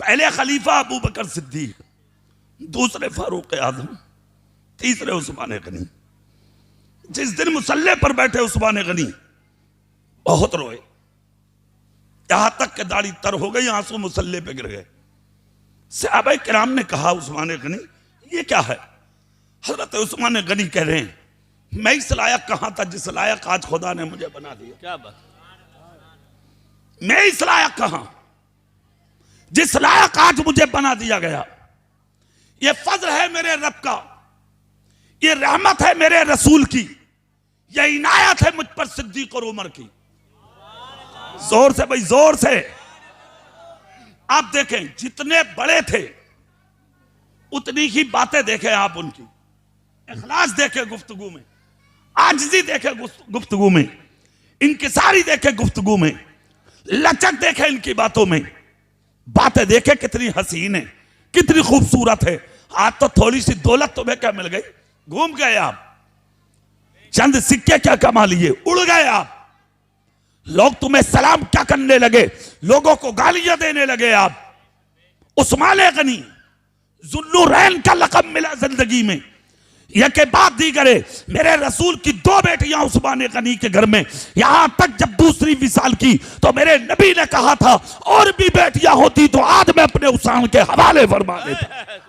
पहले खलीफा अबू बकर सिद्दीक, दूसरे फारूक आजम, तीसरे उस्मान गनी। जिस दिन मुसल्ले पर बैठे उस्मान गनी बहुत रोए, यहां तक कि दाढ़ी तर हो गई, आंसू मुसल्ले पे गिर गए। सहाबा किराम ने कहा उस्मान गनी ये क्या है? हजरत उस्मान गनी कह रहे हैं मैं इस लायक कहां था जिस लायक आज खुदा ने मुझे बना दिया। क्या बात? मैं इस लायक कहां जिस लायक आज मुझे बना दिया गया। ये फजल है मेरे रब का, ये रहमत है मेरे रसूल की, ये इनायत है मुझ पर सिद्दीक और उमर की। जोर से भाई, जोर से। आप देखें जितने बड़े थे उतनी ही बातें देखें आप उनकी, इखलास देखें गुफ्तगू में, आजिज़ी देखें गुफ्तगू में, इंकिसारी देखें गुफ्तगू में, लचक देखें इनकी बातों में। बातें देखें कितनी हसीन है, कितनी खूबसूरत है। आज तो थोड़ी सी दौलत तुम्हें क्या मिल गई, घूम गए आप, चंद सिक्के क्या कमा लिए, उड़ गए आप। लोग तुम्हें सलाम क्या करने लगे, लोगों को गालियां देने लगे आप। उस्मान गनी जुन्नुरैन का लक़ब मिला जिंदगी में। यह के बाद दी करे मेरे रसूल की दो बेटियां उस्मान गनी के घर में, यहां तक जब दूसरी विसाल की तो मेरे नबी ने कहा था और भी बेटियां होती तो आज मैं अपने उस्मान के हवाले फरमा देता।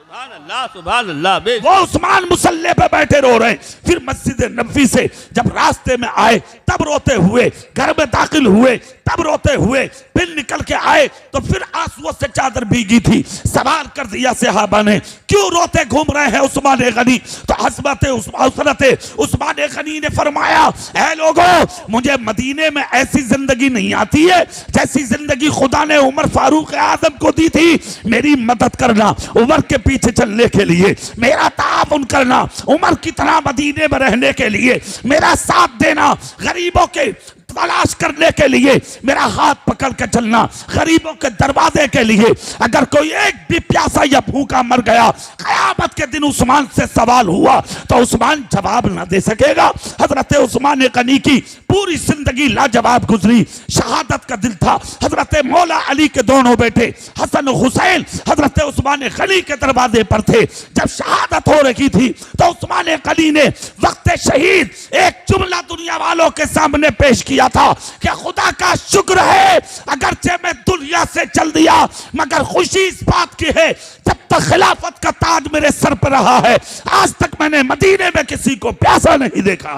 सुभान अल्लाह। वो उस्मान मुसल्ले पे बैठे रो रहे, फिर मस्जिद नबवी से जब रास्ते में आए तब रोते हुए, घर में दाखिल हुए तब रोते हुए, फिर निकल के आए तो फिर आंसुओं से चादर भीगी थी। सवाल कर दिया सहाबा ने क्यों रोते घूम रहे हैं उस्मान गनी? तो हज़रत उस्मान गनी ने फरमाया ऐ लोगों, मुझे मदीने में ऐसी जिंदगी नहीं आती है जैसी जिंदगी खुदा ने उमर फारूक आजम को दी थी। मेरी मदद करना उमर के पीछे चलने के लिए, मेरा ताउन करना उमर की तरह मदीने में रहने के लिए, मेरा साथ देना गरीबों के तलाश करने के लिए, मेरा हाथ पकड़ के चलना गरीबों के दरवाजे के लिए। अगर कोई एक भी प्यासा या भूखा मर गया, क़यामत के दिन उस्मान से सवाल हुआ तो उस्मान जवाब ना दे सकेगा। हजरत उस्मान गनी की पूरी जिंदगी लाजवाब गुजरी, शहादत का दिल था। हजरत मौला अली के दोनों बेटे हसन हुसैन हजरत उस्मान गनी के दरवाजे पर थे। जब शहादत हो रही थी तो उस्मान गनी ने वक्त शहीद एक जुमला दुनिया वालों के सामने पेश किया था कि खुदा का शुक्र है अगरचे मैं दुनिया से चल दिया, मगर खुशी इस बात की है जब तक खिलाफत का ताज मेरे सर पर रहा है आज तक मैंने मदीने में किसी को प्यासा नहीं देखा।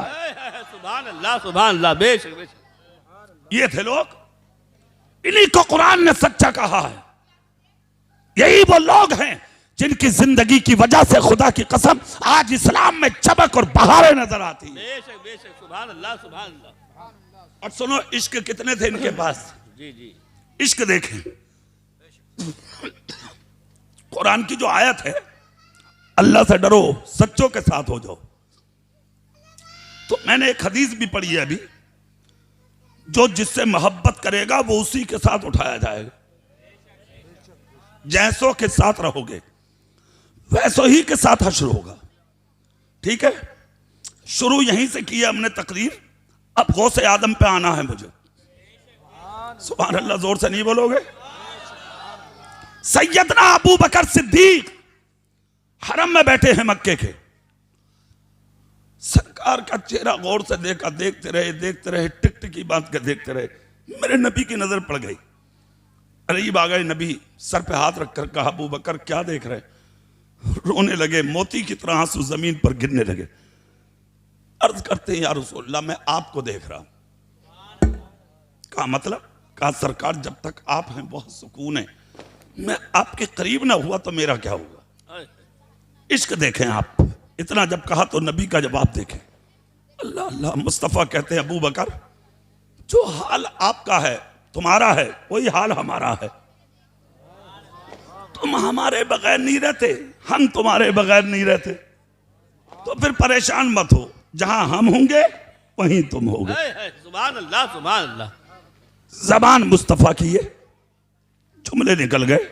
सुभान अल्लाह, सुभान अल्लाह। बेशक बेशक। ये थे लोग, इन्हीं को कुरान ने सच्चा कहा है। यही वो लोग हैं जिनकी जिंदगी की वजह से खुदा की कसम आज इस्लाम में चमक और बहारें नजर आती है। बेशक बेशक। सुभान अल्लाह, सुभान अल्लाह। और सुनो इश्क कितने थे इनके पास। जी जी। इश्क देखें, कुरान की जो आयत है अल्लाह से डरो सच्चों के साथ हो जाओ, तो मैंने एक हदीस भी पढ़ी है अभी, जो जिससे मोहब्बत करेगा वो उसी के साथ उठाया जाएगा। जैसों के साथ रहोगे वैसो ही के साथ हश्र होगा। ठीक है, शुरू यहीं से किया हमने तकरीर, अब गौसे आदम पे आना है मुझे। सुभान अल्लाह, जोर से नहीं बोलोगे? सैयदना अबू बकर सिद्दीक हरम में बैठे हैं मक्के के। सरकार का चेहरा गौर से देखा, देखते रहे, टिक टिक की बात कर देखते रहे। मेरे नबी की नजर पड़ गई, करीब आ गए नबी, सर पे हाथ रखकर कहा अबू बकर क्या देख रहे? रोने लगे, मोती की तरह आंसू जमीन पर गिरने लगे। अर्ज करते हैं या रसूलल्लाह मैं आपको देख रहा हूं। कहा मतलब? कहा सरकार जब तक आप हैं बहुत सुकून है, मैं आपके करीब ना हुआ तो मेरा क्या होगा। इश्क देखें आप, इतना जब कहा तो नबी का जवाब देखें। अल्लाह अल्लाह। मुस्तफ़ा कहते हैं अबू बकर जो हाल आपका है तुम्हारा है वही हाल हमारा है। तुम हमारे बगैर नहीं रहते, हम तुम्हारे बगैर नहीं रहते, तो फिर परेशान मत हो, जहां हम होंगे वहीं तुम होगे। सुभान अल्लाह, सुभान अल्लाह। जबान मुस्तफा की ये जुमले निकल गए,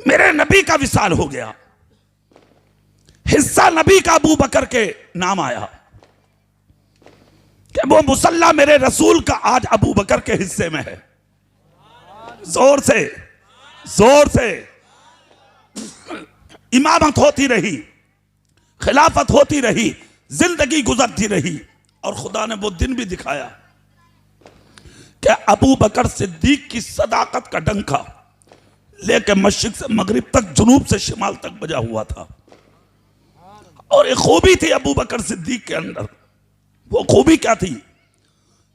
मेरे नबी का विसाल हो गया, हिस्सा नबी का अबू बकर के नाम आया कि वो मुसल्ला मेरे रसूल का आज अबू बकर के हिस्से में है। जोर से जोर से। इमामत होती रही, खिलाफत होती रही, जिंदगी गुजरती रही, और खुदा ने वो दिन भी दिखाया कि अबू बकर सिद्दीक की सदाकत का डंका लेके मशरिक से मगरिब तक, जुनूब से शिमाल तक बजा हुआ था। और एक खूबी थी अबू बकर सिद्दीक के अंदर। वो खूबी क्या थी?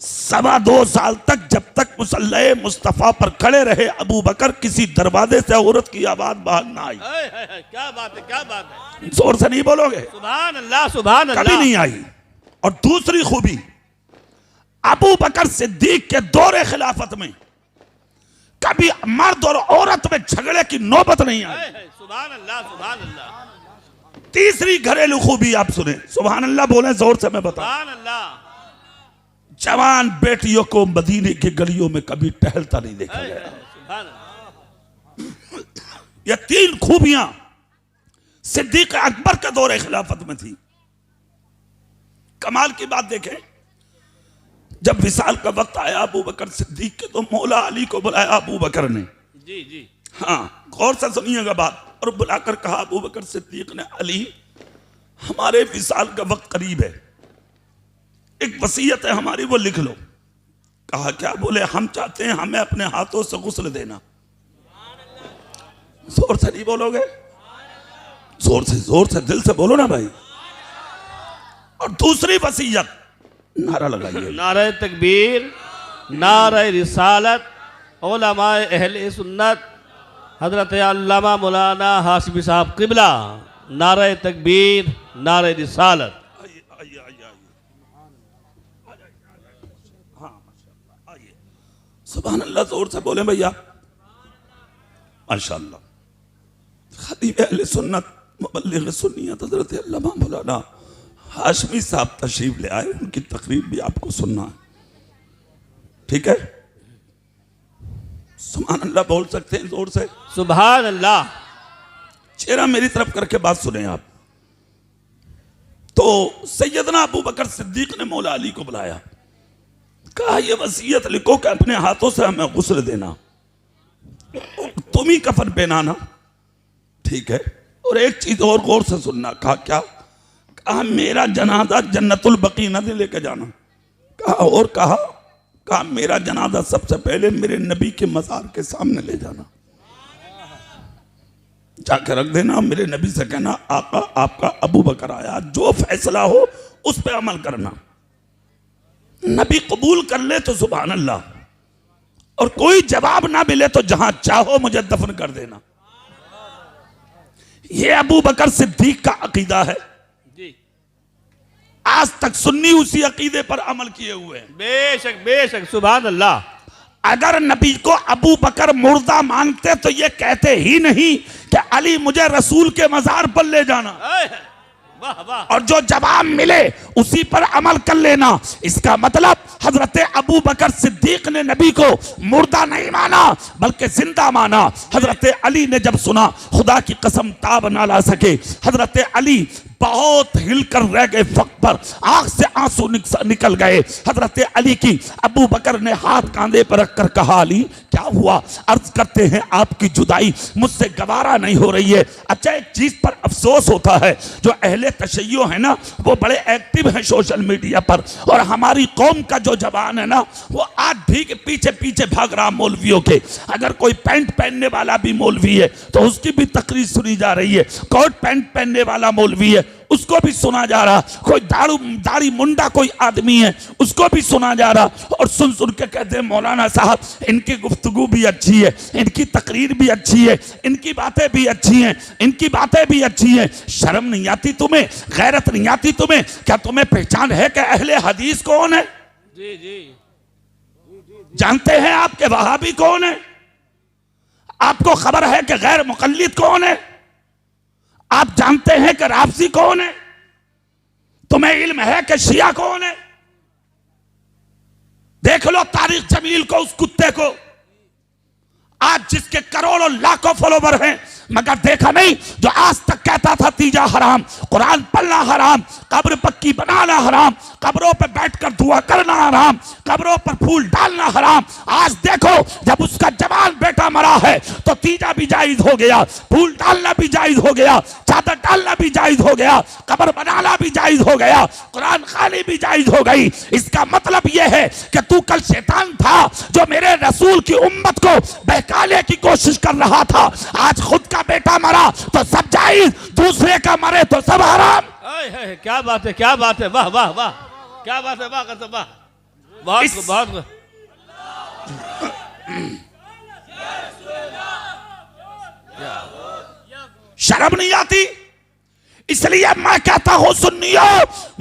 2.25 साल तक, जब तक मुसल्ले मुस्तफा पर खड़े रहे अबू बकर, किसी दरवाजे से औरत की आवाज बाहर ना आई। क्या बात है, क्या बात है। जोर से नहीं बोलोगे? सुभान अल्लाह, सुभान अल्लाह। कभी नहीं आई। और दूसरी खूबी, अबू बकर सिद्दीक के दौरे खिलाफत में कभी मर्द और औरत में झगड़े की नौबत नहीं आई। सुभान अल्लाह, सुभान अल्लाह। तीसरी घरेलू खूबी आप सुने, सुभान अल्लाह बोले जोर से, मैं बता। सुभान अल्लाह। जवान बेटियों को मदीने की गलियों में कभी टहलता नहीं देखा गया। सुभान अल्लाह। ये 3 खूबियां सिद्दीक अकबर के दौरे खिलाफत में थी। कमाल की बात देखें, जब विसाल का वक्त आया अबू बकर सिद्दीक के, तो मौला अली को बुलाया अबू बकर ने। जी जी। हाँ, गौर से सुनिएगा बात। और बुलाकर कहा अबू बकर सिद्दीक ने, अली हमारे विसाल का वक्त करीब है, एक वसीयत है हमारी, वो लिख लो। कहा क्या? बोले हम चाहते हैं हमें अपने हाथों से गुस्ल देना। जोर से नहीं बोलोगे? जोर से दिल से बोलो ना भाई। और दूसरी वसीयत, नारा लगाइए, नारे तकबीर, नारे रिसालत, उलमाए अहले सुन्नत, हजरत अल्लामा मौलाना हाशिमी साहब क़िबला, नारे तकबीर, नारे रिसालत। सुभान अल्लाह, जोर से बोले भैया। माशाअल्लाह। खतीब अहले सुन्नत, मुबल्लिग सुन्नियत हजरत अल्लामा मौलाना हाशमी साहब तशरीफ ले आए। उनकी तकरीर भी आपको सुनना है, ठीक है? सुभान अल्लाह बोल सकते हैं जोर से? सुभान अल्लाह। चेहरा मेरी तरफ करके बात सुने आप। तो सैयदना अबू बकर सिद्दीक ने मौला अली को बुलाया, कहा ये वसीयत लिखो कि अपने हाथों से हमें गुस्ल देना, तुम ही कफन पहनाना, ठीक है? और एक चीज और गौर से सुनना। कहा क्या? कहा मेरा जनाजा जन्नतुल बकी न लेके जाना। कहा और कहा मेरा जनाजा सबसे पहले मेरे नबी के मज़ार के सामने ले जाना, जाकर रख देना। मेरे नबी से कहना, आका आपका अबू बकर आया, जो फैसला हो उस पर अमल करना। नबी कबूल कर ले तो सुभान अल्लाह, और कोई जवाब ना मिले तो जहां चाहो मुझे दफन कर देना। यह अबू बकर सिद्दीक का अकीदा है। जी। आज तक सुन्नी उसी अकीदे पर अमल किए हुए हैं। बेशक बेशक, सुभान अल्लाह। अगर नबी को अबू बकर मुर्दा मानते तो ये कहते ही नहीं कि अली मुझे रसूल के मजार पर ले जाना, वाह वाह। और जो जवाब मिले उसी पर अमल कर लेना। इसका मतलब हजरत अबू बकर सिद्दीक ने नबी को मुर्दा नहीं माना बल्कि जिंदा माना। हजरत अली ने जब सुना, खुदा की कसम ताब ना ला सके, हजरत अली बहुत हिलकर रह गए, फक पर आंख से आंसू निकल गए। हजरत अली की अबू बकर ने हाथ कांधे पर रखकर कहा, अली क्या हुआ? अर्ज करते हैं आपकी जुदाई मुझसे गवारा नहीं हो रही है। अच्छा, एक चीज पर अफसोस होता है, जो अहले तशय्यो है ना, वो बड़े एक्टिव हैं सोशल मीडिया पर, और हमारी कौम का जो जवान है ना, वो आज भी के पीछे पीछे भाग रहा मौलवियों के। अगर कोई पैंट पहनने वाला भी मौलवी है तो उसकी भी तकरीर सुनी जा रही है, कोट पैंट पहनने वाला मौलवी है उसको भी सुना जा रहा, कोई दाढ़ी मुंडा कोई आदमी है उसको भी सुना जा रहा, और सुन सुन के कहते हैं मौलाना साहब इनकी गुफ्तगू भी अच्छी है, इनकी तकरीर भी अच्छी है, इनकी बातें भी अच्छी हैं, इनकी बातें भी अच्छी हैं। शर्म नहीं आती तुम्हें? गैरत नहीं आती तुम्हें? क्या तुम्हें पहचान है कि अहले हदीस कौन है? जी जी। जानते हैं आपके वहाबी कौन है? आपको खबर है कि गैर मुकल्लिद कौन है? आप जानते हैं कि राफसी कौन है? तुम्हें इल्म है कि शिया कौन है? देख लो तारिक जमील को, उस कुत्ते को, आज जिसके करोड़ों लाखों फॉलोवर हैं, मगर देखा नहीं जो आज तक कहता था तीजा हराम, कुरान पढ़ना हराम, कब्र पक्की बनाना हराम, कब्रों पे बैठकर दुआ करना हराम, कब्रों पर फूल डालना हराम। आज देखो जब उसका जवान बेटा मरा है तो तीजा भी जायज हो गया, फूल डालना भी जायज हो गया, चादर डालना भी जायज हो गया, कब्र बनाना भी जायज हो गया, कुरान खानी भी जायज हो गई। इसका मतलब यह है कि तू कल शैतान था जो मेरे रसूल की उम्मत को बहकाने की कोशिश कर रहा था, आज खुद का बेटा मरा तो सब जायज, दूसरे का मरे तो सब हराम। क्या बात है, क्या बात है, वाह वाह वाह, क्या बात है, वाह कसम वाह, बहुत बहुत। शर्म नहीं आती? इसलिए मैं कहता हूं सुन्नियो,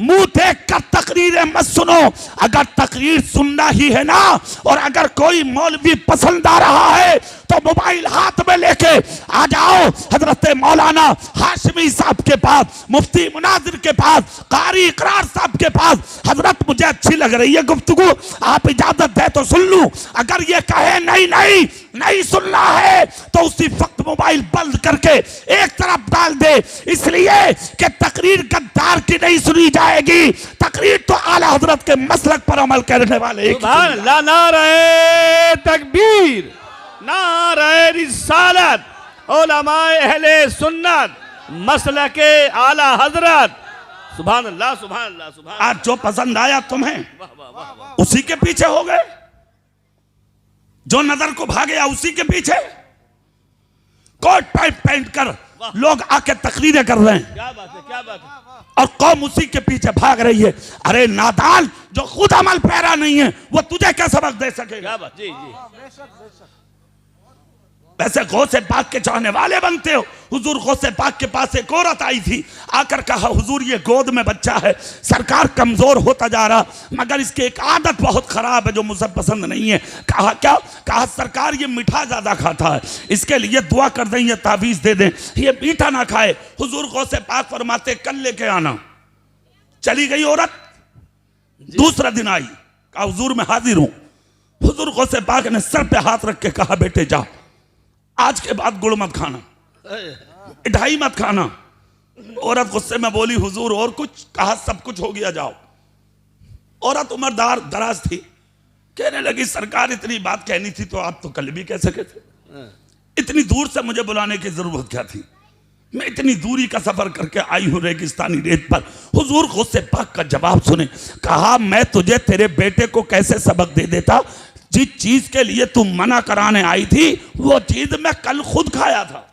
मुंह देख कर तकरीरें मत सुनो। अगर तकरीर सुनना ही है ना, और अगर कोई मौलवी पसंद आ रहा है तो मोबाइल हाथ में लेके आ जाओ हजरत मौलाना हाशमी साहब के पास, मुफ्ती मुनाजिर के पास, कारी इकरार साहब के पास। हजरत मुझे अच्छी लग रही है गुफ्तगू, आप इजाजत दे तो सुन लूं। अगर ये कहे नहीं नहीं नहीं सुनना है तो उसी वक्त मोबाइल बंद करके एक तरफ डाल दे, इसलिए कि तकरीर गद्दार की नहीं सुनी जाएगी। तकरीर तो आला हजरत के मसलक पर अमल करने वाले। सुभान अल्लाह, नारे तकबीर, नारे रिसालत, उलमाए अहले सुन्नत, मसलके आला हजरत। सुभान अल्लाह, सुभान अल्लाह, सुभान। आज जो पसंद आया तुम्हें वाह वाह वाह, उसी के पीछे हो गए, जो नजर को भागे उसी के पीछे। कोट पैंट पहन कर लोग आके तकरीरें कर रहे हैं, क्या बात है, क्या बात है। और कौम उसी के पीछे भाग रही है। अरे नादान, जो खुद अमल पैरा नहीं है वो तुझे क्या सबक दे सकेगा? क्या बात, जी जी। वैसे गौसे पाक के चाहने वाले बनते हो। हुजूर गौसे पाक के पास एक औरत आई थी, आकर कहा हुजूर ये गोद में बच्चा है, सरकार कमजोर होता जा रहा, मगर इसकी एक आदत बहुत खराब है जो मुझे पसंद नहीं है। कहा क्या? कहा सरकार ये मीठा ज्यादा खाता है, इसके लिए दुआ कर दें, ये तावीज दे दें, ये मीठा ना खाए। हुजूर गौसे पाक फरमाते कल लेके आना। चली गई औरत, दूसरा दिन आई, कहा हुजूर मैं हाजिर हूं। हुजूर गौसे पाक ने सर पे हाथ रख के कहा बेटे जा, आज के बाद गुड़ मत खाना, मिठाई मत खाना। औरत गुस्से में बोली हुजूर और कुछ? कहा सब कुछ हो गया, जाओ। औरत उम्रदार दराज थी, कहने लगी सरकार इतनी बात कहनी थी तो आप तो कल भी कह सके थे, इतनी दूर से मुझे बुलाने की जरूरत क्या थी? मैं इतनी दूरी का सफर करके आई हूं रेगिस्तानी रेत पर। हुजूर गौसे पाक का जवाब सुने, कहा मैं तुझे तेरे बेटे को कैसे सबक दे देता, जिस चीज के लिए तू मना कराने आई थी वो चीज मैं कल खुद खाया था।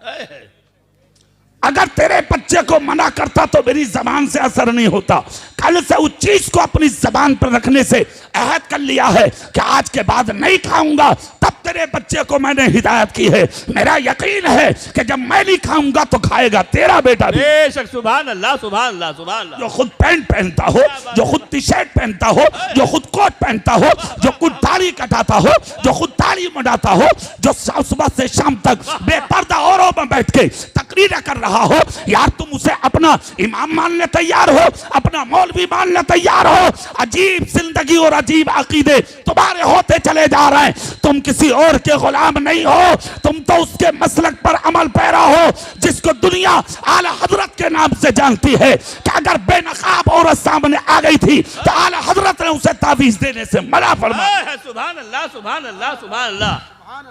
अगर तेरे बच्चे को मना करता तो मेरी जबान से असर नहीं होता, कल से उस चीज को अपनी जबान पर रखने से अहद कर लिया है कि आज के बाद नहीं खाऊंगा। तब तेरे बच्चे को मैंने हिदायत की है, मेरा यकीन है कि जब मैं नहीं खाऊंगा तो खाएगा तेरा बेटा भी। बेशक, सुभान अल्लाह, सुभान अल्लाह, सुभान अल्लाह। जो खुद पैंट पहनता हो, जो खुद टी शर्ट पहनता हो, जो खुद कोट पहनता हो, जो खुद दाढ़ी कटाता हो, जो खुद दाढ़ी मुड़ाता हो, जो सुबह से शाम तक बेपर्दा औरों में बैठ के तकरीरें कर रहा हो, यार तुम उसे अपना इमाम मानने तैयार हो, अपना मौलवी मानने तैयार हो। अजीब जिंदगी और अजीब अकीदे तुम्हारे होते चले जा रहे हैं। तुम किसी और के गुलाम नहीं हो, तुम तो उसके मसलक पर अमल पैरा हो जिसको दुनिया आला हजरत के नाम से जानती है कि अगर बेनकाब औरत सामने आ गई थी तो आला हजरत ने उसे तावीज देने से मना फरमाया। सुभान अल्लाह, सुभान अल्लाह, सुभान अल्लाह।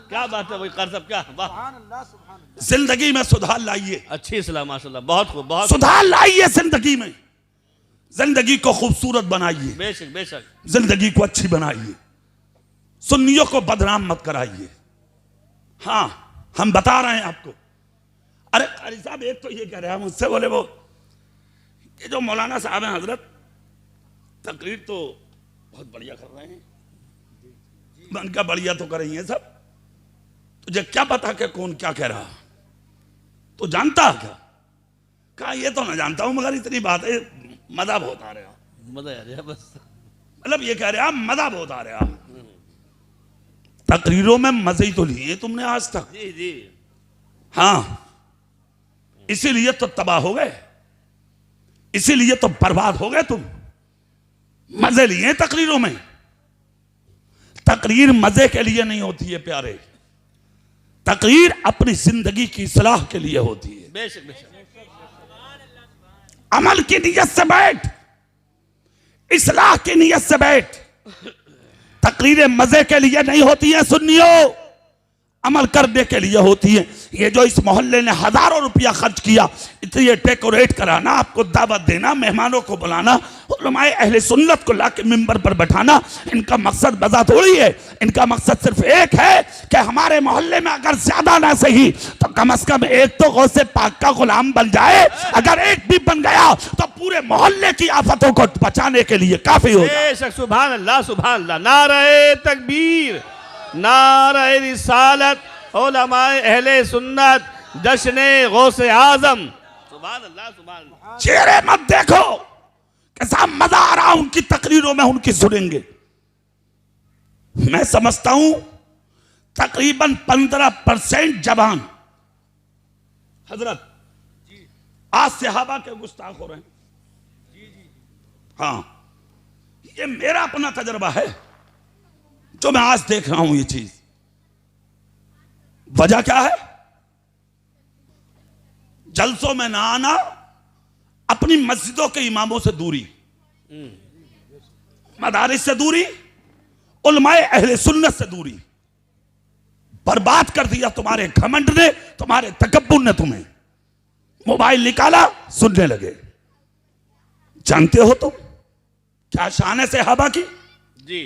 क्या बात है भाई कर सब, क्या वाह। जिंदगी में सुधार लाइए, अच्छी सलाह, माशाल्लाह, बहुत खूब, बहुत सुधार लाइए जिंदगी में, जिंदगी को खूबसूरत बनाइए, बेशक बेशक, जिंदगी को अच्छी बनाइए, सुन्नियों को बदनाम मत कराइए। हाँ हम बता रहे हैं आपको। अरे कारी साहब एक तो ये कह रहे हैं मुझसे, बोले वो ये जो मौलाना साहब हैं हजरत तकरीर तो बहुत बढ़िया कर रहे हैं, उनका बढ़िया तो कर रही है सब, तुझे क्या पता कि कौन क्या कह रहा, तो जानता क्या? कहा ये तो ना जानता हूं मगर इतनी बात है, मजा बहुत आ रहा, मजा आ रहा बस, मतलब ये कह रहा मजा बहुत आ रहा। तकरीरों में मजे ही तो लिए तुमने आज तक। जी जी, हाँ इसीलिए तो तबाह हो गए, इसीलिए तो बर्बाद हो गए तुम। मजे लिए तकरीरों में, तकरीर मजे के लिए नहीं होती है प्यारे, तकरीर अपनी जिंदगी की इस्लाह के लिए होती है। बेशक बेशक। अमल की नीयत से बैठ, इस्लाह की नीयत से बैठ। तकरीरें मजे के लिए नहीं होती हैं सुन्नियों, अमल करने के लिए होती है। ये जो इस मोहल्ले ने हजारों रुपया खर्च किया, इतनी डेकोरेट कराना, आपको दावत देना, मेहमानों को बुलाना, उलमाए अहले सुन्नत को लाके मिंबर पर बैठाना, इनका मकसद बजा थोड़ी है। इनका मकसद सिर्फ एक है कि हमारे मोहल्ले में अगर ज्यादा ना सही तो कम से कम एक तो गौसे पाक का गुलाम बन जाए। अगर एक भी बन गया तो पूरे मोहल्ले की आफतों को बचाने के लिए काफी हो जाए। बेशक, सुभान अल्लाह सुभान अल्लाह। नारे तकबीर, नारे रिसालत, उलमाए अहले सुन्नत, जश्ने गौसे आजम। सुभान अल्लाह सुभान अल्लाह। चेहरे मत देखो कैसा मजा आ रहा उनकी तकरीरों में, उनकी सुनेंगे। मैं समझता हूं तकरीबन 15% जवान हजरत आज सहाबा के गुस्ताख हो रहे हैं। हाँ, ये मेरा अपना तजर्बा है जो मैं आज देख रहा हूं। ये चीज वजह क्या है? जलसों में ना आना, अपनी मस्जिदों के इमामों से दूरी, मदारिस से दूरी, उलमाए अहले सुन्नत से दूरी। बर्बाद कर दिया तुम्हारे घमंड ने, तुम्हारे तकब्बुर ने। तुम्हें मोबाइल निकाला, सुनने लगे। जानते हो तुम क्या शान है सहाबा की? जी।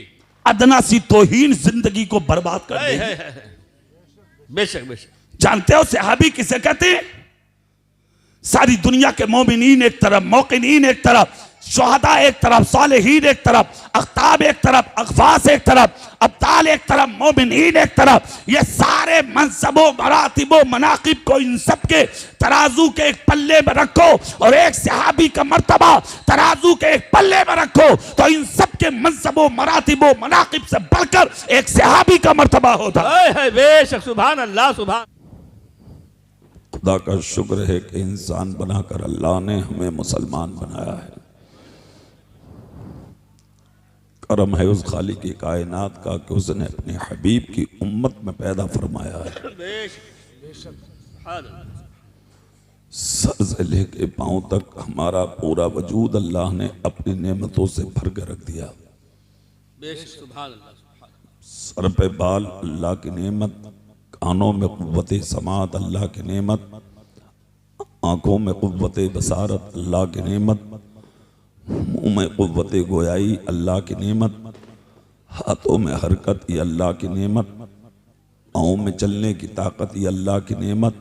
अदना सी तौहीन जिंदगी को बर्बाद कर देगी। बेशक बेशक। जानते हो सहाबी किसे कहते हैं? सारी दुनिया के मोमिनीन एक तरफ, मौकिनीन एक तरफ, शुहदा एक तरफ, सालिहीन एक तरफ, अख्ताब एक तरफ, अगफास एक तरफ, अब्ताल एक तरफ, मोमिनीन एक तरफ। ये सारे मनसबों, मरातिबों, मनाकिब को इन सब के तराजू के एक पल्ले में रखो और एक सहाबी का मर्तबा तराजू के एक पल्ले में रखो तो इन सब के मनसबों, मरातिबों, मनाकिब से बढ़कर एक सहाबी का मर्तबा होता है। बेशक, सुभान अल्लाह सुभान। खुदा का शुक्र है कि इंसान बनाकर अल्लाह ने हमें मुसलमान बनाया है। करम है उस खालिक की कायनात का कि उसने अपने हबीब की उम्मत में पैदा फरमाया है। सर से लेके पांव तक हमारा पूरा वजूद अल्लाह ने अपनी नेमतों से भर के रख दिया। सर पे बाल अल्लाह की नेमत, कानों में कुव्वत समात अल्लाह की नेमत, आंखों में कुव्वत बसारत अल्लाह की नेमत, मुंह में कुव्वत गोयाई अल्लाह की नेमत, हाथों में हरकत ये अल्लाह की नेमत, पाँव में चलने की ताकत ये अल्लाह की नेमत,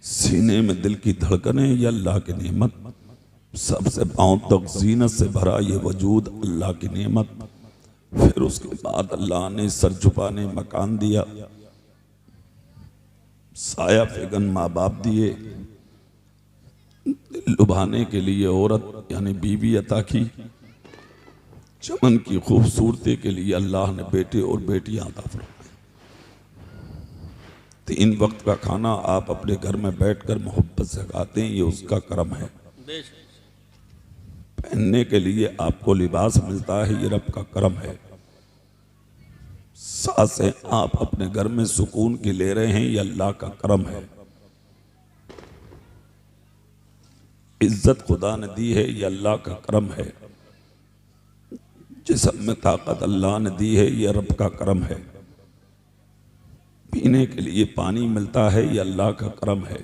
सीने में दिल की धड़कनें ये अल्लाह की नेमत, सबसे पाँव तक जीनत से भरा ये वजूद अल्लाह की नेमत। फिर उसके बाद अल्लाह ने सर झुकाने मकान दिया, साया फेगन माँ बाप दिए, लुभाने के लिए औरत यानी बीवी अता की, चमन की खूबसूरती के लिए अल्लाह ने बेटे और बेटियां अता फरमाई। 3 वक्त का खाना आप अपने घर में बैठकर मोहब्बत से खाते हैं, ये उसका करम है। पहनने के लिए आपको लिबास मिलता है, ये रब का करम है। सांसें आप अपने घर में सुकून की ले रहे हैं, ये अल्लाह का करम है। इज्जत खुदा ने दी है, ये अल्लाह का करम है। जिस्म में ताकत अल्लाह ने दी है, ये रब का करम है। पीने के लिए पानी मिलता है, ये अल्लाह का करम है।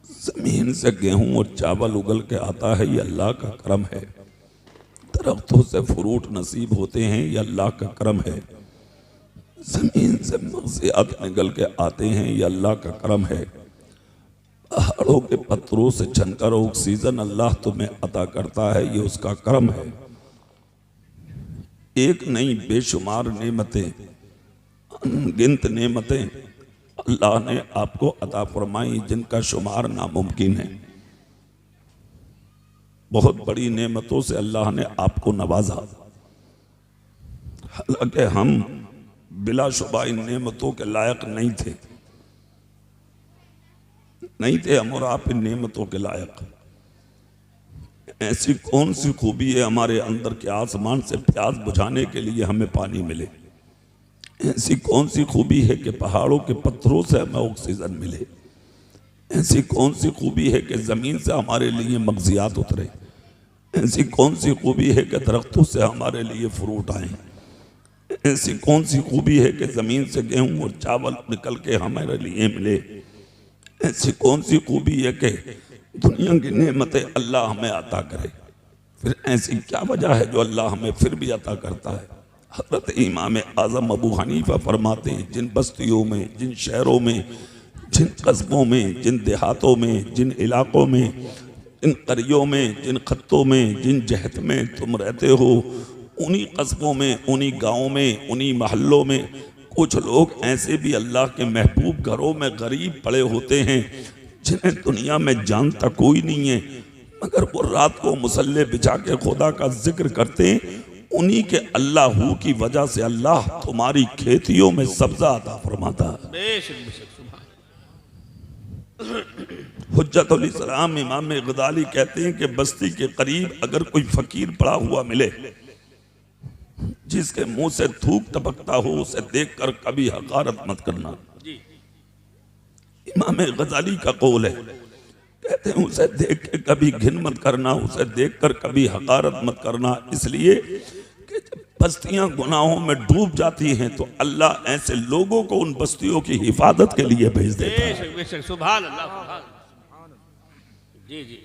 जमीन से गेहूं और चावल उगल के आता है, ये अल्लाह का करम है। दरख्तों से फ्रूट नसीब होते हैं, ये अल्लाह का करम है। जमीन से मग़ज़ियात निकल के आते हैं, ये अल्लाह का करम है। पहाड़ों के पत्थरों से छनकर ऑक्सीजन अल्लाह तुम्हें अता करता है, ये उसका करम है। एक नहीं बेशुमार नेमतें, अनगिनत नेमतें अल्लाह ने आपको अता फरमाई जिनका शुमार नामुमकिन है। बहुत बड़ी नेमतों से अल्लाह ने आपको नवाजा। हालांकि हम बिलाशुबा इन नेमतों के लायक नहीं थे हम और आप इन नेमतों के लायक। ऐसी कौन सी खूबी है हमारे अंदर के आसमान से प्यास बुझाने के लिए हमें पानी मिले, ऐसी कौन सी खूबी है कि पहाड़ों के पत्थरों से हमें ऑक्सीजन मिले? ऐसी कौन सी खूबी है कि ज़मीन से हमारे लिए मगजियात उतरे? ऐसी कौन सी खूबी है कि दरख्तों से हमारे लिए फ्रूट आए? ऐसी कौन सी खूबी है कि ज़मीन से गेहूं और चावल निकल के हमारे लिए मिले? ऐसी कौन सी खूबी है कि दुनिया की नेमतें अल्लाह हमें अता करे? फिर ऐसी क्या वजह है जो अल्लाह हमें फिर भी अता करता है? हज़रत इमाम आज़म अबू हनीफा फरमाते हैं, जिन बस्तियों में, जिन शहरों में, जिन कस्बों में, जिन देहातों में, जिन इलाकों में, जिन करियों में, जिन खत्तों में, जिन जहत में तुम रहते हो, उन्हीं कस्बों में, उन्हीं गाँव में, उन्हीं महल्लों में कुछ लोग ऐसे भी अल्लाह के महबूब घरों में गरीब पड़े होते हैं जिन्हें दुनिया में जानता कोई नहीं है, मगर वो रात को मुसल्ले बिछा के खुदा का जिक्र करते हैं। उन्हीं के अल्लाह हू की वजह से अल्लाह तुम्हारी खेतियों में सब्जा अता फरमाता है। हुज्जतुल इस्लाम इमाम गज़ाली कहते हैं कि बस्ती के करीब अगर कोई फकीर पड़ा हुआ मिले जिसके मुंह से थूक टपकता हो, उसे देखकर कभी हकारत मत करना। इमाम गज़ाली का कौल है, कहते हैं उसे देख के कभी घिन मत करना, उसे देखकर कभी हकारत मत करना, इसलिए कि जब बस्तियां गुनाहों में डूब जाती हैं तो अल्लाह ऐसे लोगों को उन बस्तियों की हिफाजत के लिए भेज देता है। सुभान अल्लाह। जी जी।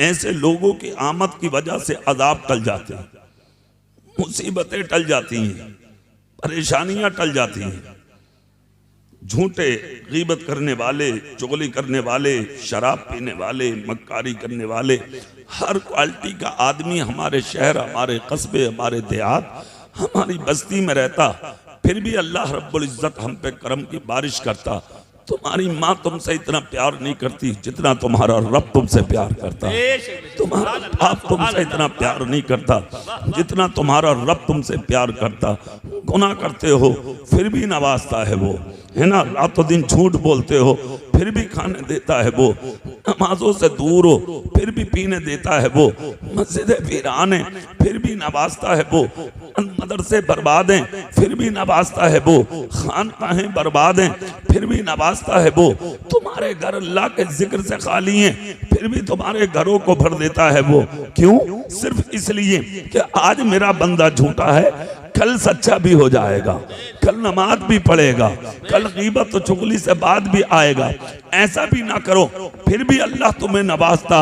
ऐसे लोगों की आमद की वजह से अजाब टल जाते हैं, मुसीबतें टल जाती हैं, परेशानियां टल जाती हैं। झूठे गीबत करने वाले, चुगली करने वाले, शराब पीने वाले, मक्कारी करने वाले, हर क्वालिटी का आदमी हमारे शहर, हमारे कस्बे, हमारे देहात, हमारी बस्ती में रहता, फिर भी अल्लाह रब्बुल इज्जत हम पे करम की बारिश करता। तुम्हारी माँ तुमसे इतना प्यार नहीं करती जितना तुम्हारा रब तुमसे प्यार करता। तुम्हारा बाप तुमसे इतना प्यार नहीं करता जितना तुम्हारा रब तुमसे प्यार करता। गुनाह करते हो फिर भी नवाजता है वो, है ना। रातों दिन झूठ बोलते हो फिर भी खाने देता है वो। नमाजों से दूर हो फिर भी पीने देता है वो। मस्जिदें वीरान है फिर भी नवाजता है वो। मदरसे बर्बाद हैं फिर भी नवाजता है वो। खानकाहें बर्बाद हैं फिर भी नवाजता है वो। तुम्हारे घर अल्लाह के जिक्र से खाली हैं फिर भी तुम्हारे घरों को भर देता है वो। क्यों? सिर्फ इसलिए कि आज मेरा बंदा झूठा है, कल सच्चा भी हो जाएगा, कल नमाज भी पढ़ेगा, कल गीबत और चुगली से बात भी आएगा। ऐसा भी ना करो फिर भी अल्लाह तुम्हें नवाजता,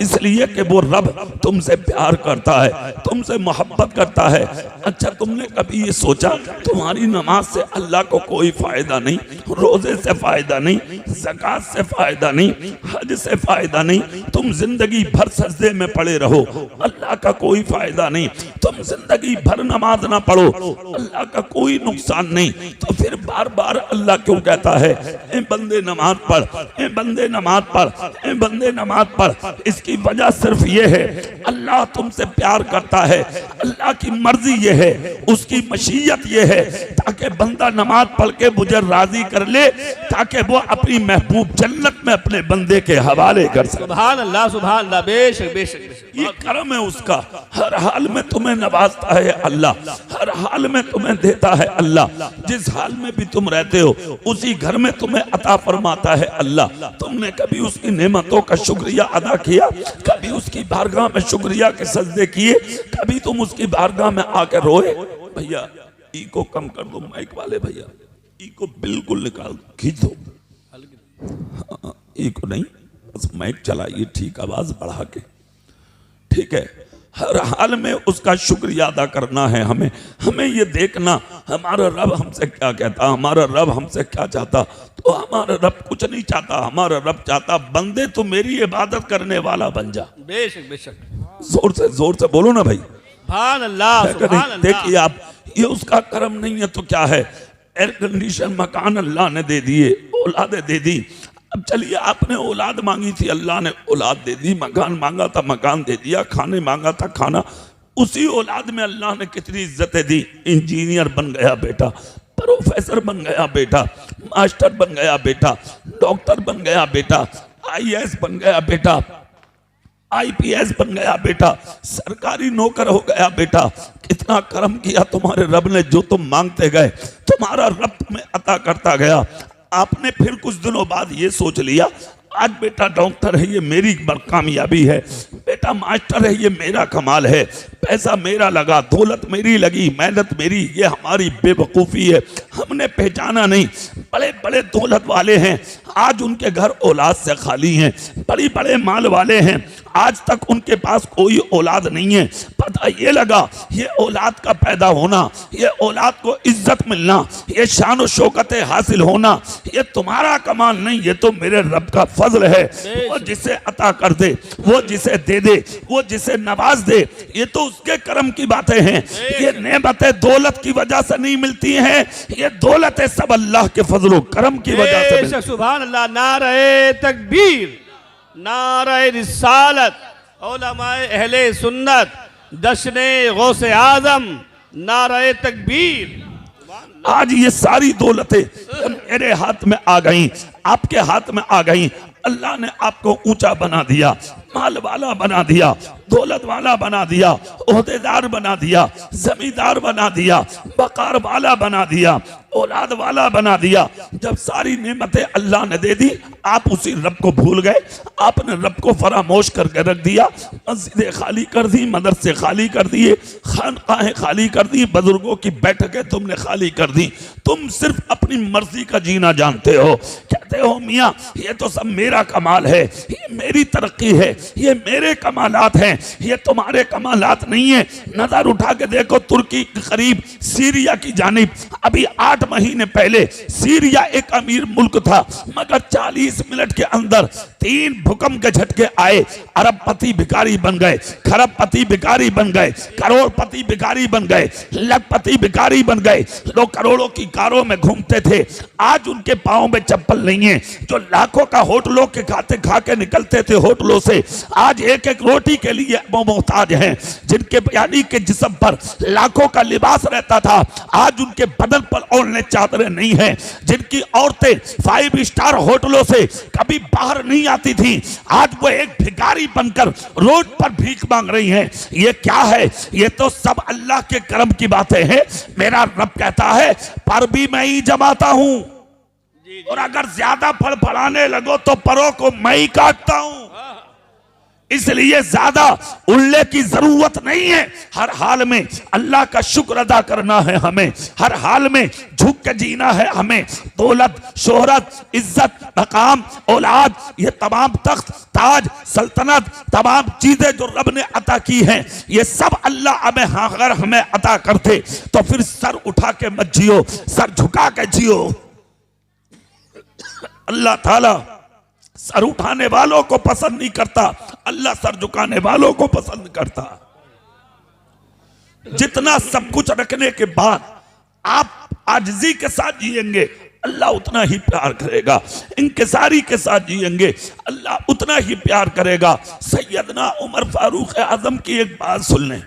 इसलिए कि वो रब तुमसे प्यार करता है, तुमसे मोहब्बत करता है। अच्छा, तुमने कभी ये सोचा तुम्हारी नमाज से अल्लाह को कोई फायदा नहीं, रोजे से फायदा नहीं, ज़कात से फायदा नहीं, हज से फायदा नहीं, तुम जिंदगी भर सजदे में पड़े रहो, अल्लाह का कोई फायदा नहीं, तुम जिंदगी भर नमाज ना पढ़ो, अल्लाह का कोई नुकसान नहीं, तो फिर बार बार अल्लाह क्यों कहता है ए बंदे नमाज पढ़, ए बंदे नमाज पढ़, ए बंदे नमाज पढ़? इसकी वजह सिर्फ ये है, अल्लाह तुमसे प्यार करता है, अल्लाह की मर्जी ये है, उसकी मशीयत ये है ताकि बंदा नमाज पढ़ के मुझे राजी कर ले, ताकि वो अपनी महबूब जन्नत में अपने बंदे के हवाले कर सके। सुभान अल्लाह, सुभान अल्लाह। बेशक बेशक, ये करम है उसका। हर हाल में तुम्हें नवाजता है अल्लाह, हर हाल में तुम्हें देता है अल्लाह। जिस हाल में भी तुम रहते हो उसी घर में तुम्हें अता फरमाता है अल्लाह। तुमने कभी उसकी नेमतों का शुक्रिया अदा किया? कभी उसकी बारगाह में शुक्रिया के सजदे किए? कभी तुम उसकी बारगाह में आकर रोए? भैया ई को कम कर दो, माइक वाले भैया ई को बिल्कुल निकाल दो, खींच दो। ई को नहीं, बस माइक चलाइए ठीक, आवाज बढ़ा के, ठीक है। हर हाल में उसका शुक्रिया अदा करना है हमें। हमें ये देखना हमारा रब हमसे क्या कहता, हमारा रब हमसे क्या चाहता। तो हमारा रब कुछ नहीं चाहता, हमारा रब चाहता बंदे तो मेरी इबादत करने वाला बन जा। बेशक बेशक, जोर से बोलो ना भाई। सुभान अल्लाह, सुभान अल्लाह। देखिए आप, ये उसका करम नहीं है तो क्या है? एयर कंडीशन मकान अल्लाह ने दे दिए, औलादे दे दी। अब चलिए, आपने औलाद मांगी थी, अल्लाह ने औलाद दे दी, मकान मांगा था मकान दे दिया, खाने मांगा था खाना। उसी औलाद में अल्लाह ने कितनी इज्जतें दी। इंजीनियर बन गया बेटा, प्रोफेसर बन गया बेटा, मास्टर बन गया बेटा, डॉक्टर बन गया बेटा, IAS बन गया बेटा, IPS बन गया बेटा, सरकारी नौकर हो गया बेटा। कितना करम किया तुम्हारे रब ने, जो तुम मांगते गए तुम्हारा रब तुम्हें अता करता गया। आपने फिर कुछ दिनों बाद ये सोच लिया आज बेटा डॉक्टर है ये मेरी कामयाबी है, बेटा मास्टर है ये मेरा कमाल है, पैसा मेरा लगा, दौलत मेरी लगी, मेहनत मेरी, ये हमारी बेवकूफ़ी है। हमने पहचाना नहीं बड़े बड़े दौलत वाले हैं आज उनके घर औलाद से खाली हैं, बड़ी बड़े माल वाले हैं आज तक उनके पास कोई औलाद नहीं है। पता ये लगा ये औलाद का पैदा होना, ये औलाद को इज्जत मिलना, ये शान और शौकत हासिल होना ये तुम्हारा कमाल नहीं, ये तो मेरे रब का फजल है। वो जिसे अता कर दे, वो जिसे दे दे, वो जिसे नवाज दे, ये तो उसके करम की बातें हैं। ये नेमतें दौलत की वजह से नहीं मिलती हैं, ये दौलतें सब अल्लाह के फजल करम की वजह से मिलती। सुभान अल्लाह। नारे तकबीर, नारे रिसालत, उलमाए अहले सुन्नत, जश्ने गौसे आजम, नारे तकबीर। आज ये सारी दौलतें मेरे हाथ में आ गई, आपके हाथ में आ गई। अल्लाह ने आपको ऊंचा बना दिया, माल वाला बना दिया, दौलत वाला बना दिया, ओहदेदार बना दिया, जमींदार बना दिया, बकार वाला बना दिया, औलाद वाला बना दिया। जब सारी नेमतें अल्लाह ने दे दी आप उसी रब को भूल गए, आपने रब को फरामोश करके रख दिया। मस्जिदें खाली कर दी, मदरसे खाली कर दिए, खानकाहें खाली कर दी, बुजुर्गों की बैठकें तुमने खाली कर दी। तुम सिर्फ अपनी मर्जी का जीना जानते हो, कहते हो मियाँ ये तो सब मेरा कमाल है, ये मेरी तरक्की है, ये मेरे कमालात हैं, ये तुम्हारे कमालात नहीं है। नजर उठा के देखो तुर्की के करीब सीरिया की जानिब अभी 8 महीने पहले सीरिया एक अमीर मुल्क था, मगर 40 मिनट के अंदर 3 भूकंप के झटके आए, अरबपति भिखारी बन गए, खरबपति भिखारी बन गए, करोड़पति भिखारी बन गए, लखपति भिखारी बन गए। लोग करोड़ों की कारों में घूमते थे, आज उनके पाँव में चप्पल नहीं है। जो लाखों का होटलों के खाते खा के निकलते थे होटलों से, आज एक एक रोटी के लिए वो मोहताज हैं। जिनके यानी के जिस्म पर लाखों का लिबास रहता था, आज उनके बदन पर ओढ़ने चादरें नहीं है। जिनकी औरतें 5 स्टार होटलों से कभी बाहर नहीं आती थी, आज वो एक भिखारी बनकर रोड पर भीख मांग रही हैं। ये क्या है? ये तो सब अल्लाह के करम की बातें हैं। मेरा रब कहता है पर भी मैं ही जमाता हूं, और अगर ज्यादा फड़फड़ाने लगो तो परों को मैं ही काटता हूं। इसलिए ज्यादा उल्ले की जरूरत नहीं है। हर हाल में अल्लाह का शुक्र अदा करना है हमें, हर हाल में झुक के जीना है हमें। दौलत, शोहरत, इज्जत, मकाम, औलाद, ये तमाम तख्त, ताज, सल्तनत, तमाम चीजें जो रब ने अता की हैं, ये सब अल्लाह अगर हमें अता करते तो फिर सर उठा के मत जियो, सर झुका के जियो। अल्लाह ताला सर उठाने वालों को पसंद नहीं करता, अल्लाह सर झुकाने वालों को पसंद करता। जितना सब कुछ रखने के बाद आप आजिज़ी के साथ जिएंगे अल्लाह उतना ही प्यार करेगा, इंकिसारी के साथ जिएंगे अल्लाह उतना ही प्यार करेगा। सैयदना उमर फारूक आजम की एक बात सुन लें।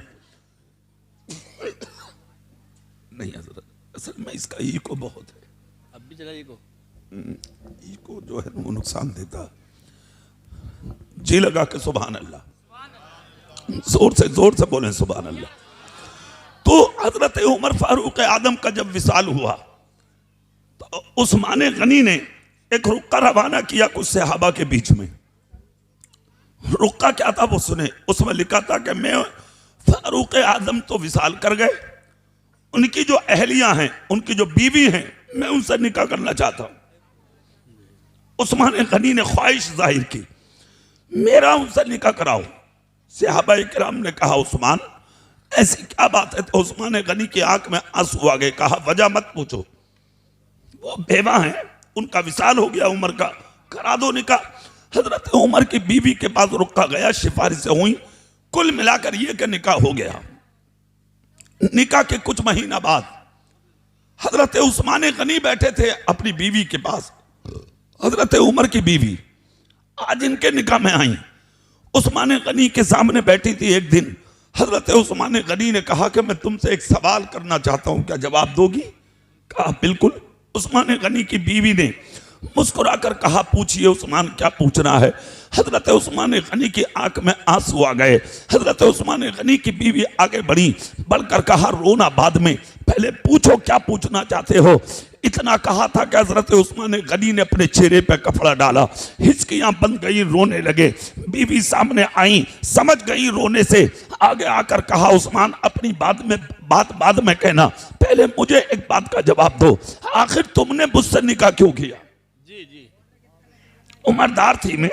नहीं हजरत, असल में इसका ईको बहुत है, अब भी चला ईको, ईको जो है वो नुकसान देता। जी लगा के सुभान अल्लाह, जोर से बोलें सुभान अल्लाह। तो हजरत उमर फारूक आदम का जब विसाल हुआ तो उस्मान गनी ने एक रुक्का रवाना किया कुछ सहाबा के बीच में। रुक्का क्या था वो सुने। उसमें लिखा था कि मैं फारूक आदम तो विसाल कर गए, उनकी जो अहलियां हैं, उनकी जो बीवी हैं, मैं उनसे निकाह करना चाहता हूं। उस्मान गनी ने ख्वाहिश जाहिर की, मेरा उनसे निकाह कराओ। सहाबा किराम ने कहा उस्मान ऐसी क्या बात है? तो उस्मान गनी की आंख में आंसू आ गए। कहा वजह मत पूछो, वो बेवा हैं, उनका विसाल हो गया उमर का, करा दो निकाह। हजरत उमर की बीवी के पास रुक्का गया, सिफारिशें हुई, कुल मिलाकर ये कि निकाह हो गया। निकाह के कुछ महीना बाद हजरत उस्मान गनी बैठे थे अपनी बीवी के पास। हजरत उमर की बीवी आज इनके निकाह में आई, उस्मान गनी के सामने बैठी थी। एक दिन हजरत उस्मान गनी ने कहा कि मैं तुमसे एक सवाल करना चाहता हूं, क्या जवाब दोगी? कहा बिल्कुल। उस्मान गनी की बीवी ने मुस्कुराकर कहा, पूछिए उस्मान, क्या पूछना है। हजरत उस्मान गनी की आंख में आंसू आ गए। हजरत उस्मान गनी की बीवी आगे बढ़ी, बढ़कर कहा, रोना बाद में, पहले पूछो क्या पूछना चाहते हो। इतना कहा था कि हजरत उस्मान गनी ने अपने चेहरे पे कपड़ा डाला, हिचकियां बंद गई, रोने लगे। बीवी सामने आई, समझ गई रोने से, आगे आकर कहा, उस्मान अपनी बात बाद में कहना, पहले मुझे एक बात का जवाब दो, आखिर तुमने मुझसे निकाह क्यों किया। जी जी। उम्रदार थी मैं,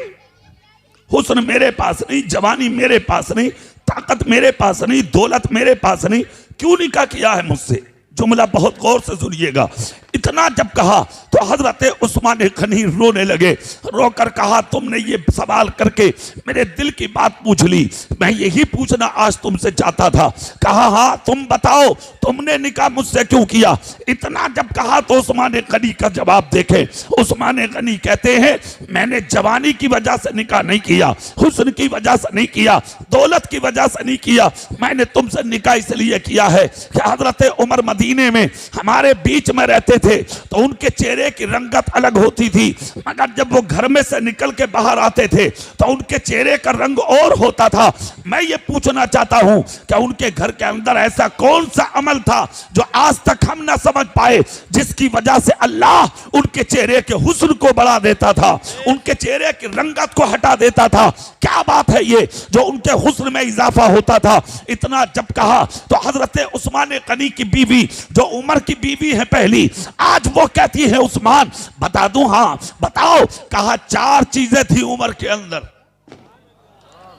हुस्न मेरे पास नहीं, जवानी मेरे पास नहीं, ताकत मेरे पास नहीं, दौलत मेरे पास नहीं, क्यों निकाह किया है मुझसे। जुमला बहुत गौर से सुनिएगा। इतना जब कहा तो हजरत उस्मान गनी रोने लगे, रोकर कहा, तुमने ये सवाल करके मेरे दिल की बात पूछ ली, मैं यही पूछना आज तुमसे चाहता था। कहा, हाँ तुम बताओ, तुमने निकाह मुझसे क्यों किया। इतना जब कहा तो उस्मान गनी का जवाब देखे। उस्मान गनी कहते हैं, मैंने जवानी की वजह से निकाह नहीं किया, हुस्न की वजह से नहीं किया, दौलत की वजह से नहीं किया, मैंने तुमसे निकाह इसलिए किया है कि हजरत उमर मदीने में हमारे बीच में रहते थे तो उनके चेहरे की रंगत अलग होती थी, मगर जब वो घर में से निकल के बाहर आते थे तो उनके चेहरे का रंग और होता था। मैं ये पूछना चाहता हूं कि उनके घर के अंदर ऐसा कौन सा अमल था जो आज तक हम ना समझ पाए, जिसकी वजह से अल्लाह उनके चेहरे के हुस्न को बढ़ा देता था, उनके चेहरे की रंगत को हटा देता था। क्या बात है ये जो उनके हुस्न में इजाफा होता था। इतना जब कहा तो हजरत उस्मान गनी की बीवी, जो उमर की बीवी है पहली, आज वो कहती है, उस्मान बता दूं। हाँ बताओ। कहा, 4 चीजें थी उमर के अंदर।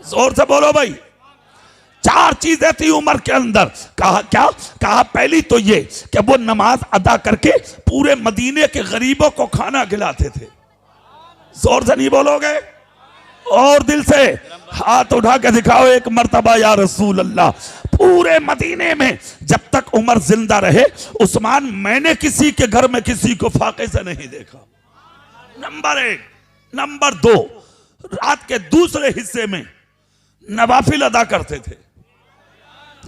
जोर से बोलो भाई। 4 चीजें थी उमर के अंदर। कहा क्या। कहा, पहली तो ये कि वो नमाज अदा करके पूरे मदीने के गरीबों को खाना खिलाते थे। जोर से नहीं बोलोगे और दिल से हाथ उठा के दिखाओ एक मर्तबा, या रसूल अल्लाह। पूरे मदीने में जब तक उमर जिंदा रहे, उस्मान, मैंने किसी के घर में किसी को फाके से नहीं देखा। नंबर 1। नंबर 2, रात के दूसरे हिस्से में नवाफिल अदा करते थे।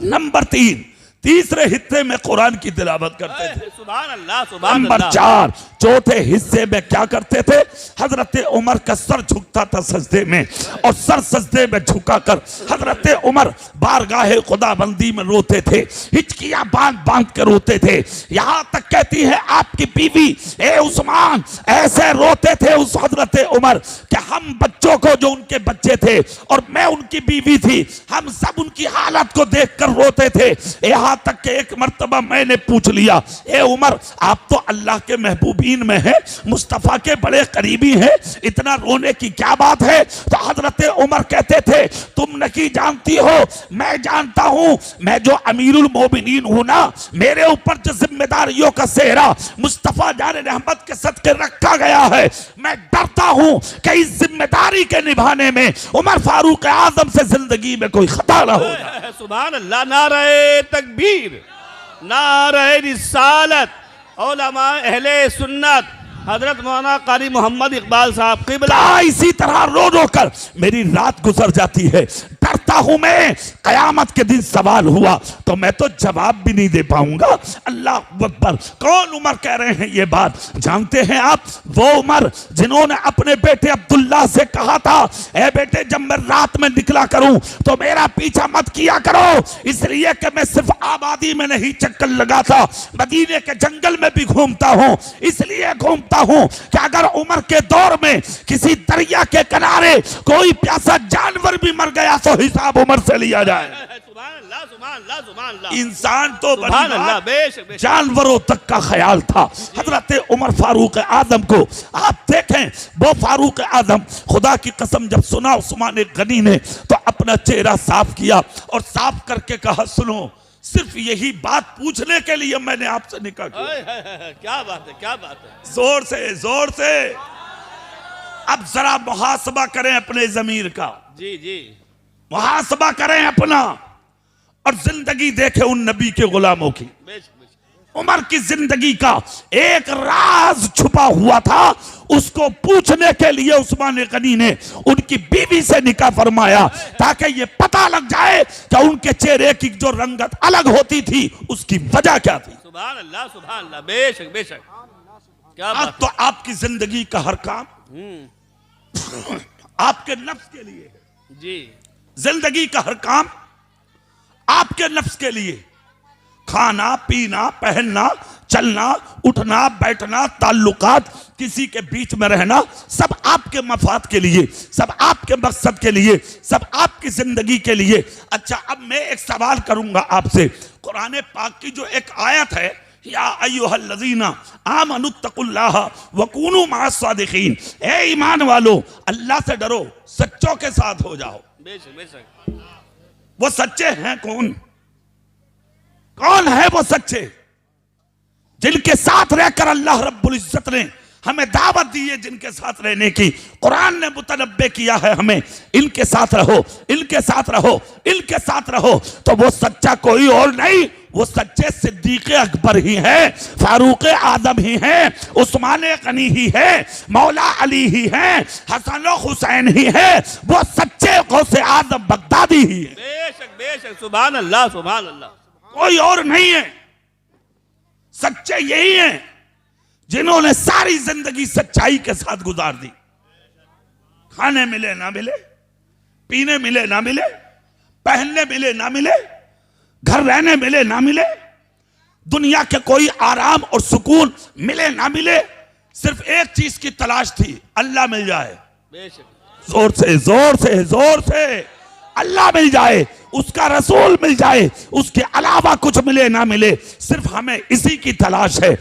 नंबर 3, तीसरे हिस्से में कुरान की तिलावत करते थे। सुभान अल्लाह, सुभान अल्लाह। नंबर 4, चौथे हिस्से में क्या करते थे, हजरत उमर का सर झुकता था सजदे में, और सर सजदे में झुकाकर हजरत उमर बारगाहे खुदाबंदी में रोते थे, हिचकियां बांध बांध के रोते थे। यहां तक कहती है आपकी बीवी, ए उस्मान, ऐसे रोते थे उस हजरत उमर कि हम बच्चों को, जो उनके बच्चे थे और मैं उनकी बीवी थी, हम सब उनकी हालत को देखकर रोते थे। यहां तक के एक मर्तबा मैंने पूछ लिया, ए उमर, आप तो अल्लाह के महबूबीन में हैं, मुस्तफा के बड़े करीबी हैं, इतना रोने की क्या बात है। तो हजरत उमर कहते थे, तुम नहीं जानती हो, मैं जानता हूं, मैं जो अमीरुल मोमिनीन हूं ना, मेरे ऊपर जो जिम्मेदारियों का सेहरा मुस्तफा जाने रहमत के सदके रखा गया है, मैं डरता हूं कि इस जिम्मेदारी के निभाने में उमर फारूक आजम से जिंदगी में कोई खता ना हो जाए। सुभान अल्लाह। नारे तकबीर, नारे रिसालत, उलमा अहले सुन्नत, हजरत मौलाना कारी मोहम्मद इकबाल साहब क़िबला। इसी तरह रो रो कर मेरी रात गुजर जाती है, डरता हूं मैं कयामत के दिन सवाल हुआ तो मैं तो जवाब भी नहीं दे पाऊंगा। अल्लाह अकबर। कौन उमर कह रहे हैं ये बात, जानते हैं आप? वो उमर जिन्होंने अपने बेटे अब्दुल्ला से कहा था, ए बेटे, जब मैं रात में निकला करूं तो मेरा पीछा मत किया करो, इसलिए कि मैं सिर्फ आबादी में नहीं चक्कर लगाता, मदीने के जंगल में भी घूमता हूं, इसलिए घूमता हूं कि अगर उमर के दौर में किसी दरिया के किनारे कोई प्यासा जानवर भी मर गया तो हिसाब उमर से लिया जाए। इंसान तो जानवरों तक का ख्याल था। हजरत उमर फारूक आजम को आप देखें, वो फारूक आजम, खुदा की कसम, जब सुना उस्मान गनी ने तो अपना चेहरा साफ किया और साफ करके कहा, सुनो, सिर्फ यही बात पूछने के लिए मैंने आपसे निकाह किया। क्या बात है, क्या बात है। जोर से, जोर से। अब जरा मुहासबा करें अपने जमीर का। जी जी, मुहासबा करें अपना और जिंदगी देखें उन नबी के गुलामों की। उमर की जिंदगी का एक राज छुपा हुआ था, उसको पूछने के लिए उस्मान गनी ने उनकी बीवी से निकाह फरमाया ताकि ये पता लग जाए कि उनके चेहरे की जो रंगत अलग होती थी उसकी वजह क्या थी। सुभान अल्लाह, सुभान अल्लाह। बेशक बेशक। क्या आज बात तो आपकी जिंदगी का हर काम आपके नफ्स के लिए है। जी। जिंदगी का हर काम आपके नफ्स के लिए, खाना पीना पहनना चलना उठना बैठना ताल्लुकात किसी के बीच में रहना सब आपके मफाद के लिए, सब आपके मकसद के लिए, सब आपकी जिंदगी के लिए। अच्छा, अब मैं एक सवाल करूंगा आपसे। कुरान पाक की जो एक आयत है, या अय्युहल्लज़ीना आमनुत्तकुल्लाह वकूनू मअस्सादिकीन, ए ईमान वालो अल्लाह से डरो, सच्चों के साथ हो जाओ। बेशक बेशक। वो सच्चे हैं कौन? कौन है वो सच्चे जिनके साथ रहकर अल्लाह रब्बुल इज्जत ने हमें दावत दी है, जिनके साथ रहने की कुरान ने मुतनब्बे किया है हमें, इनके साथ रहो, इनके साथ रहो, इनके साथ रहो। तो वो सच्चा कोई और नहीं, वो सच्चे सिद्दीक़ अकबर ही है, फारूक आजम ही है, उस्मान गनी ही है, मौला अली ही है, हसन हुसैन ही है, वो सच्चे गौसे आजम बगदादी ही है। बेशक बेशक। सुभान अल्लाह सुभान अल्लाह। कोई और नहीं है। सच्चे यही हैं जिन्होंने सारी जिंदगी सच्चाई के साथ गुजार दी। खाने मिले ना मिले, पीने मिले ना मिले, पहनने मिले ना मिले, घर रहने मिले ना मिले, दुनिया के कोई आराम और सुकून मिले ना मिले, सिर्फ एक चीज की तलाश थी, अल्लाह मिल जाए। बेशक। जोर से जोर से जोर से अल्लाह मिल जाए, उसका रसूल मिल जाए, उसके अलावा कुछ मिले ना मिले, सिर्फ हमें इसी की तलाश है।